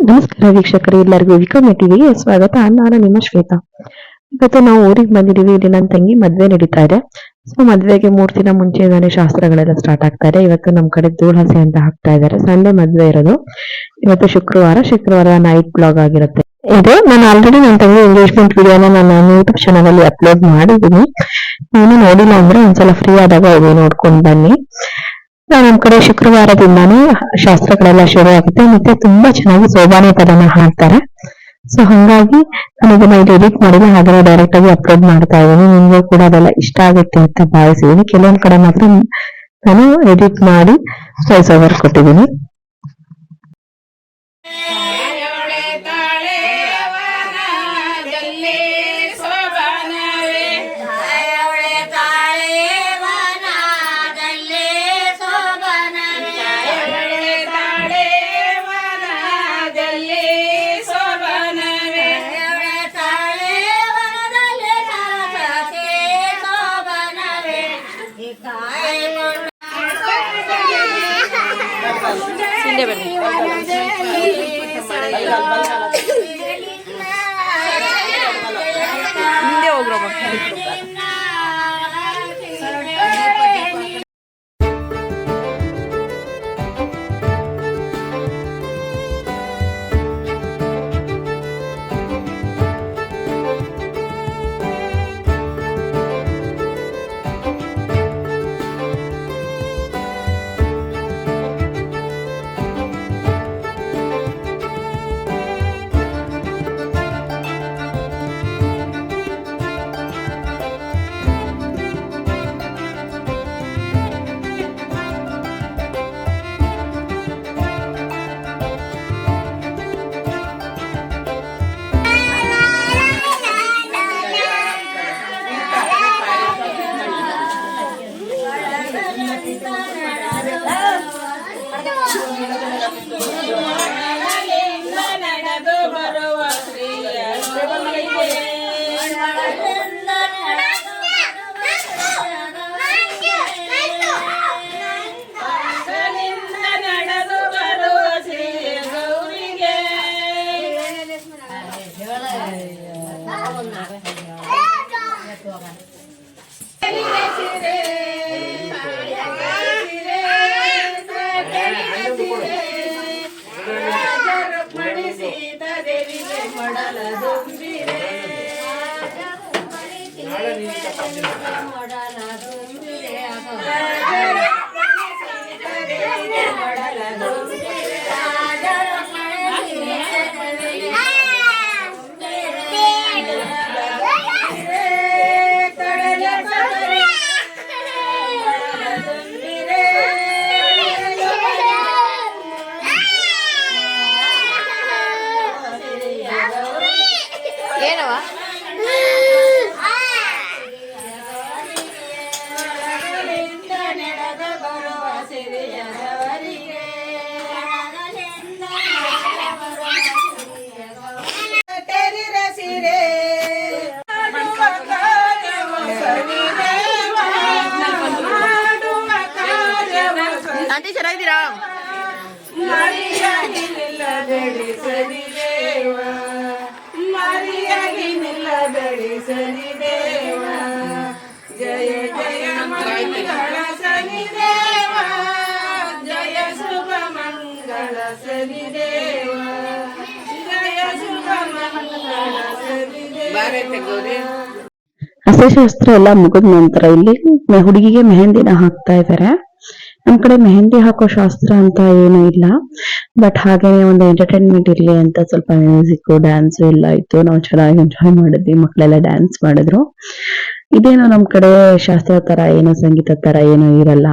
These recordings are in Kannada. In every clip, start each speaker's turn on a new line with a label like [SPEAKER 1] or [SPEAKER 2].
[SPEAKER 1] ನಮಸ್ಕಾರ ವೀಕ್ಷಕರೇ, ಎಲ್ಲರಿಗೂ ವಿಕಮ್ ಟಿವಿಗೆ ಸ್ವಾಗತ. ನಾನು ನಿಮ್ಮ ಶ್ವೇತಾ. ಇವತ್ತು ನಾವು ಊರಿಗೆ ಬಂದಿದೀವಿ. ಇಲ್ಲಿ ನನ್ನ ತಂಗಿ ಮದ್ವೆ ನಡೀತಾ ಇದೆ. ಸೊ ಮದ್ವೆಗೆ 3 ದಿನ ಮುಂಚೆಗಾನೆ ಶಾಸ್ತ್ರಗಳೆಲ್ಲ ಸ್ಟಾರ್ಟ್ ಆಗ್ತಾ ಇದೆ. ಇವತ್ತು ನಮ್ ಕಡೆ ಧೂಳ್ ಹಸೆ ಅಂತ ಹಾಕ್ತಾ ಇದ್ದಾರೆ. ಸಂಡೇ ಮದ್ವೆ ಇರೋದು. ಇವತ್ತು ಶುಕ್ರವಾರ ನೈಟ್ ಬ್ಲಾಗ್ ಆಗಿರುತ್ತೆ ಇದು. ನಾನು ಆಲ್ರೆಡಿ ನನ್ನ ತಂಗಿ ಎಂಗೇಜ್ಮೆಂಟ್ ವಿಡಿಯೋನ ನಾನು ಯೂಟ್ಯೂಬ್ ಚಾನಲ್ ಅಲ್ಲಿ ಅಪ್ಲೋಡ್ ಮಾಡಿದ್ದೀನಿ. ನೀನು ನೋಡಿಲ್ಲ ಅಂದ್ರೆ ಒಂದ್ಸಲ ಫ್ರೀ ಆದಾಗ ಹೋಗಿ ನೋಡ್ಕೊಂಡ್ ಬನ್ನಿ. ನಮ್ ಕಡೆ ಶುಕ್ರವಾರದಿಂದಾನೇ ಶಾಸ್ತ್ರಗಳೆಲ್ಲ ಶುರು ಆಗುತ್ತೆ. ಮತ್ತೆ ತುಂಬಾ ಚೆನ್ನಾಗಿ ಸೋಬಾನೆ ಪದನ ಹಾಡ್ತಾರೆ. ಸೊ ಹಂಗಾಗಿ ನಾನು ಇದನ್ನ ಎಡಿಟ್ ಮಾಡಿಲ್ಲ, ಹಾಗೆ ಡೈರೆಕ್ಟ್ ಆಗಿ ಅಪ್ಲೋಡ್ ಮಾಡ್ತಾ ಇದ್ದೀನಿ. ನಿಮ್ಗೂ ಕೂಡ ಅದೆಲ್ಲ ಇಷ್ಟ ಆಗುತ್ತೆ ಅಂತ ಭಾವಿಸಿದೀನಿ. ಕೆಲವೊಂದ್ ಕಡೆ ಮಾತ್ರ ನಾನು ಎಡಿಟ್ ಮಾಡಿ ವಾಯ್ಸ್ ಓವರ್ ಕೊಟ್ಟಿದ್ದೀನಿ.
[SPEAKER 2] ಹಿಂದೆ ಹೋಗ್ರೋ ಏನವ ಆಂಟಿ ಚೆನ್ನಾಗಿದ್ದೀರಾ?
[SPEAKER 3] ಜಯ ಜಯ ಮಂಗಳ ಸನಿ ದೇವ, ಜಯ ಶುಭ ಮಂಗಳ ಸನಿ ದೇವ, ಜಯ ಶುಭ ಮಂಗಳ ಸನಿ ದೇವ.
[SPEAKER 1] ಹಸೆಶಾಸ್ತ್ರ ಎಲ್ಲ ಮುಗಿದ ನಂತರ ಇಲ್ಲಿ ಹುಡುಗಿಗೆ ಮೆಹಂದಿನ ಹಾಕ್ತಾ ಇದ್ದಾರೆ. ನಮ್ ಕಡೆ ಮೆಹಂದಿ ಹಾಕೋ ಶಾಸ್ತ್ರ ಅಂತ ಏನು ಇಲ್ಲ, ಬಟ್ ಹಾಗೇನೆ ಒಂದು ಎಂಟರ್ಟೈನ್ಮೆಂಟ್ ಇರ್ಲಿ ಅಂತ ಸ್ವಲ್ಪ ಮ್ಯೂಸಿಕ್ ಡ್ಯಾನ್ಸ್ ಎಲ್ಲ ಇತ್ತು. ನಾವು ಚೆನ್ನಾಗಿ ಎಂಜಾಯ್ ಮಾಡಿದ್ವಿ, ಮಕ್ಕಳೆಲ್ಲ ಡ್ಯಾನ್ಸ್ ಮಾಡಿದ್ರು. ಇದೇನು ನಮ್ ಕಡೆ ಶಾಸ್ತ್ರ ತರ ಏನು ಸಂಗೀತ ತರ ಏನು ಇರಲ್ಲ.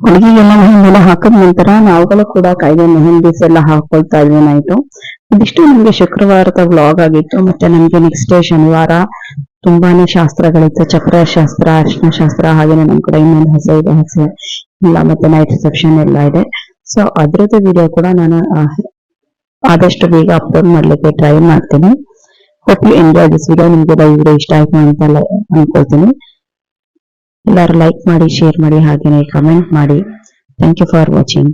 [SPEAKER 1] ಹುಡುಗಿಗೆಲ್ಲ ಮೆಹಂದಿ ಎಲ್ಲ ಹಾಕದ ನಂತರ ನಾವುಗಳು ಕೂಡ ಕೈಗೆ ಮೆಹಂದೀಸ್ ಎಲ್ಲ ಹಾಕೊಳ್ತಾ ಇದ್ವಿ ನೈಟು. ಇದಿಷ್ಟು ನಮ್ಗೆ ಶುಕ್ರವಾರದ ವ್ಲಾಗ್ ಆಗಿತ್ತು. ಮತ್ತೆ ನಮ್ಗೆ ನೆಕ್ಸ್ಟ್ ಡೇ ಶನಿವಾರ ತುಂಬಾನೇ ಶಾಸ್ತ್ರಗಳಿತ್ತು. ಚಕ್ರ ಶಾಸ್ತ್ರ, ಅರ್ಶಿನ ಶಾಸ್ತ್ರ, ಹಾಗೇನೆ ನಮ್ ಕಡೆ ಇನ್ನೊಂದು ಹಸೆ ಇದೆ, ಹಸೆ ಇಲ್ಲ, ಮತ್ತೆ ನೈಟ್ ರಿಸೆಪ್ಷನ್ ಎಲ್ಲ ಇದೆ. ಸೊ ಅದ್ರದ್ದು ವಿಡಿಯೋ ಕೂಡ ನಾನು ಆದಷ್ಟು ಬೇಗ ಅಪ್ಲೋಡ್ ಮಾಡ್ಲಿಕ್ಕೆ ಟ್ರೈ ಮಾಡ್ತೀನಿ. Hope you enjoy this video. ನಿಮ್ಗೆ ವಿಡಿಯೋ ಇಷ್ಟ ಆಯ್ತು ಅಂತ ಅನ್ಕೊಳ್ತೀನಿ. ಎಲ್ಲರೂ ಲೈಕ್ ಮಾಡಿ, ಶೇರ್ ಮಾಡಿ, ಹಾಗೇನೆ ಕಮೆಂಟ್ ಮಾಡಿ. Thank you for watching.